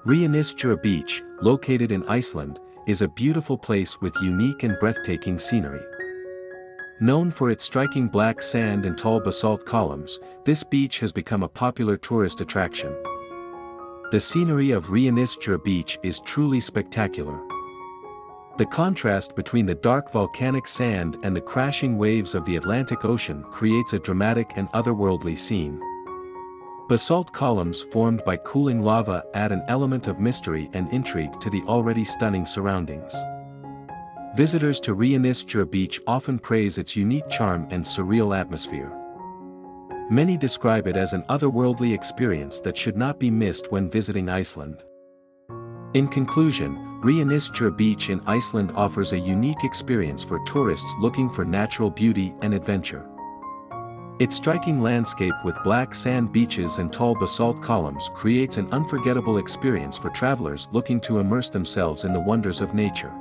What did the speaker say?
Reynisfjara Beach, located in Iceland, is a beautiful place with unique and breathtaking scenery. Known for its striking black sand and tall basalt columns, this beach has become a popular tourist attraction. The scenery of Reynisfjara Beach is truly spectacular. The contrast between the dark volcanic sand and the crashing waves of the Atlantic Ocean creates a dramatic and otherworldly scene. Basalt columns formed by cooling lava add an element of mystery and intrigue to the already stunning surroundings. Visitors to Reynisfjara Beach often praise its unique charm and surreal atmosphere. Many describe it as an otherworldly experience that should not be missed when visiting Iceland. In conclusion, Reynisfjara Beach in Iceland offers a unique experience for tourists looking for natural beauty and adventure. Its striking landscape with black sand beaches and tall basalt columns creates an unforgettable experience for travelers looking to immerse themselves in the wonders of nature.